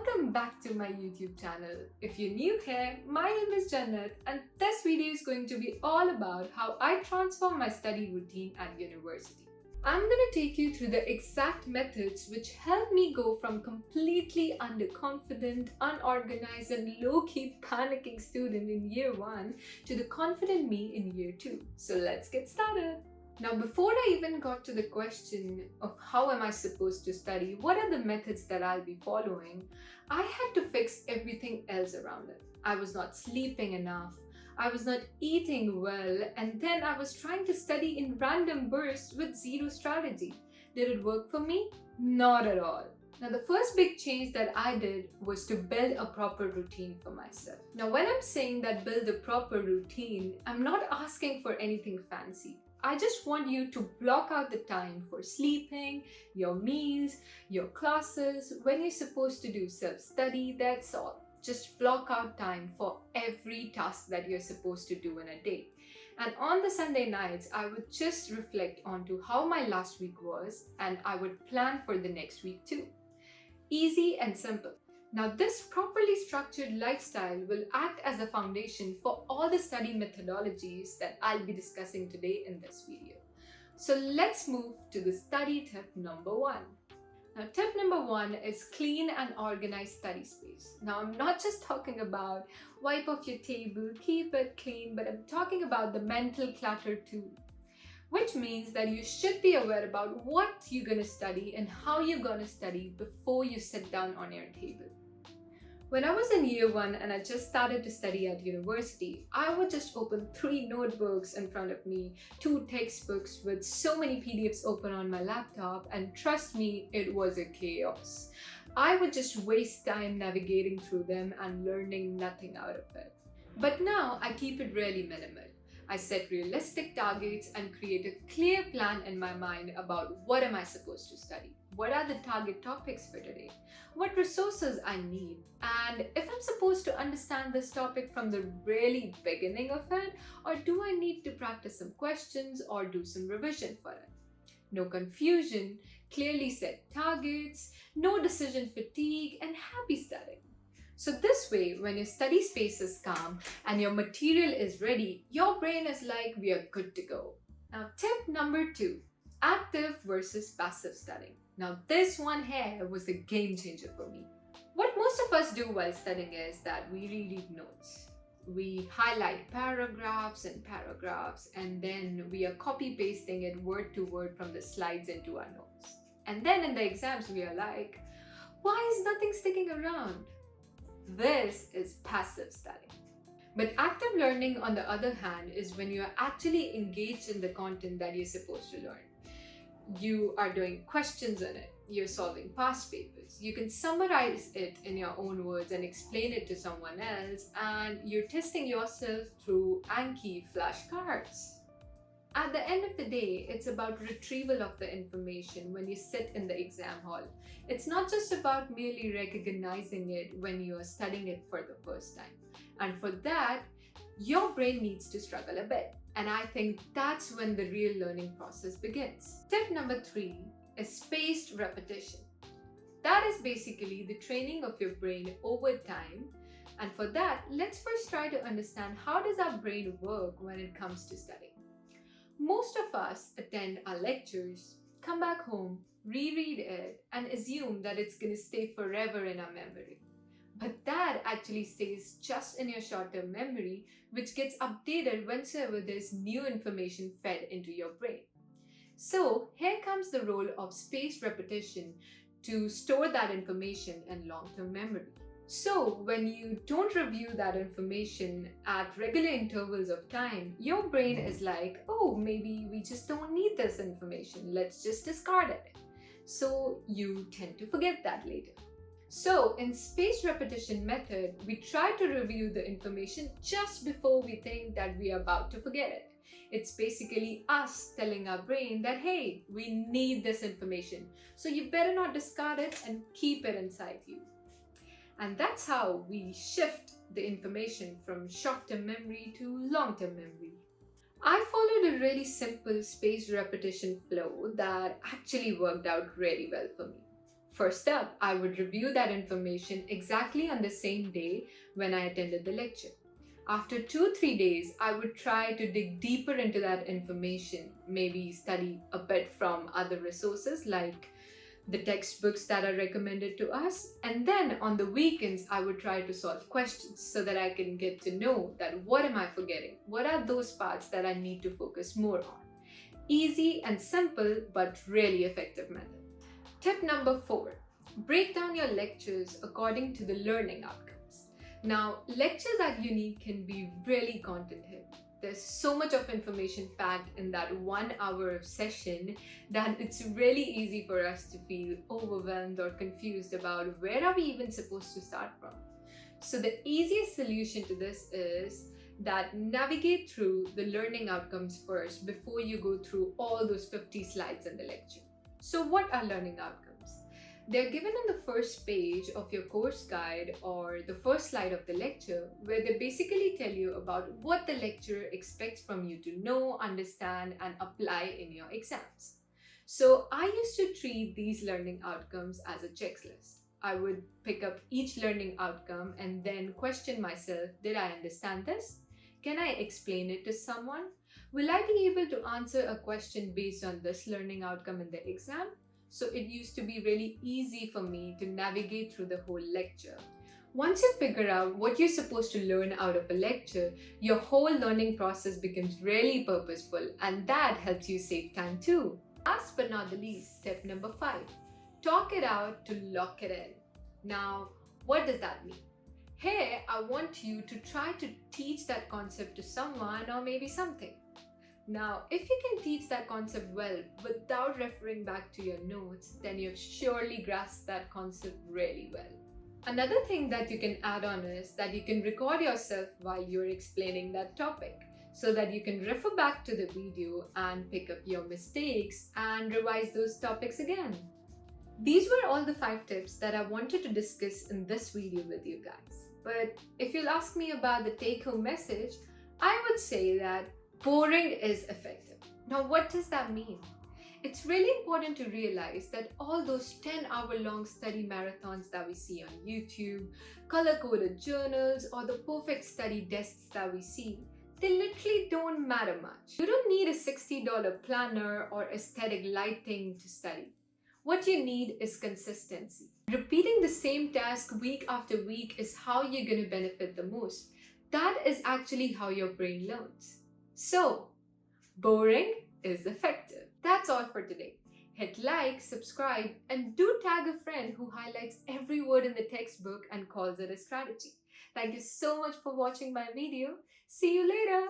Welcome back to my YouTube channel. If you're new here, my name is Jannat and this video is going to be all about how I transform my study routine at university. I'm going to take you through the exact methods which help me go from completely underconfident, unorganized and low-key panicking student in year 1 to the confident me in year 2. So let's get started. Now, before I even got to the question of how am I supposed to study, what are the methods that I'll be following, I had to fix everything else around it. I was not sleeping enough, I was not eating well, and then I was trying to study in random bursts with zero strategy. Did it work for me? Not at all. Now, the first big change that I did was to build a proper routine for myself. Now, when I'm saying that build a proper routine, I'm not asking for anything fancy. I just want you to block out the time for sleeping, your meals, your classes, when you're supposed to do self-study, that's all. Just block out time for every task that you're supposed to do in a day. And on the Sunday nights, I would just reflect onto how my last week was and I would plan for the next week too. Easy and simple. Now, this properly structured lifestyle will act as a foundation for all the study methodologies that I'll be discussing today in this video. So let's move to the study tip number 1. Now, tip number 1 is clean and organized study space. Now, I'm not just talking about wipe off your table, keep it clean, but I'm talking about the mental clutter too. Which means that you should be aware about what you're going to study and how you're going to study before you sit down on your table. When I was in year 1 and I just started to study at university, I would just open 3 notebooks in front of me, 2 textbooks with so many PDFs open on my laptop, and trust me, it was a chaos. I would just waste time navigating through them and learning nothing out of it. But now I keep it really minimal. I set realistic targets and create a clear plan in my mind about what am I supposed to study. What are the target topics for today? What resources I need? And if I'm supposed to understand this topic from the really beginning of it, or do I need to practice some questions or do some revision for it? No confusion, clearly set targets, no decision fatigue, and happy studying. So this way, when your study space is calm and your material is ready, your brain is like, we are good to go. Now, tip number 2, active versus passive studying. Now, this one here was a game changer for me. What most of us do while studying is that we reread notes. We highlight paragraphs and then we are copy pasting it word to word from the slides into our notes. And then in the exams, we are like, why is nothing sticking around? This is passive studying. But active learning, on the other hand, is when you are actually engaged in the content that you're supposed to learn. You are doing questions in it, you're solving past papers, you can summarize it in your own words and explain it to someone else, and you're testing yourself through Anki flashcards. At the end of the day, it's about retrieval of the information when you sit in the exam hall. It's not just about merely recognizing it when you are studying it for the first time. And for that, your brain needs to struggle a bit. And I think that's when the real learning process begins. Tip number 3 is spaced repetition. That is basically the training of your brain over time. And for that, let's first try to understand how does our brain work when it comes to studying. Most of us attend our lectures, come back home, reread it, and assume that it's going to stay forever in our memory. But that actually stays just in your short-term memory, which gets updated whenever there's new information fed into your brain. So here comes the role of spaced repetition to store that information in long-term memory. So when you don't review that information at regular intervals of time, your brain is like, oh, maybe we just don't need this information. Let's just discard it. So you tend to forget that later. So in spaced repetition method, we try to review the information just before we think that we are about to forget it. It's basically us telling our brain that, hey, we need this information. So you better not discard it and keep it inside you. And that's how we shift the information from short-term memory to long-term memory. I followed a really simple spaced repetition flow that actually worked out really well for me. First up, I would review that information exactly on the same day when I attended the lecture. After 2-3 days, I would try to dig deeper into that information, maybe study a bit from other resources like the textbooks that are recommended to us, and then on the weekends I would try to solve questions so that I can get to know that what am I forgetting? What are those parts that I need to focus more on? Easy and simple but really effective method. Tip number 4. Break down your lectures according to the learning outcomes. Now, lectures at uni can be really content heavy. There's so much of information packed in that 1 hour of session that it's really easy for us to feel overwhelmed or confused about where are we even supposed to start from. So the easiest solution to this is that navigate through the learning outcomes first before you go through all those 50 slides in the lecture. So what are learning outcomes? They're given in the first page of your course guide or the first slide of the lecture, where they basically tell you about what the lecturer expects from you to know, understand, and apply in your exams. So I used to treat these learning outcomes as a checklist. I would pick up each learning outcome and then question myself, did I understand this? Can I explain it to someone? Will I be able to answer a question based on this learning outcome in the exam? So it used to be really easy for me to navigate through the whole lecture. Once you figure out what you're supposed to learn out of a lecture, your whole learning process becomes really purposeful, and that helps you save time too. Last but not the least, step number 5. Talk it out to lock it in. Now, what does that mean? Here, I want you to try to teach that concept to someone or maybe something. Now, if you can teach that concept well without referring back to your notes, then you've surely grasped that concept really well. Another thing that you can add on is that you can record yourself while you're explaining that topic, so that you can refer back to the video and pick up your mistakes and revise those topics again. These were all the 5 tips that I wanted to discuss in this video with you guys. But if you'll ask me about the take-home message, I would say that boring is effective. Now, what does that mean? It's really important to realize that all those 10-hour-long study marathons that we see on YouTube, color-coded journals, or the perfect study desks that we see, they literally don't matter much. You don't need a $60 planner or aesthetic lighting to study. What you need is consistency. Repeating the same task week after week is how you're going to benefit the most. That is actually how your brain learns. So, boring is effective. That's all for today. Hit like, subscribe, and do tag a friend who highlights every word in the textbook and calls it a strategy. Thank you so much for watching my video. See you later.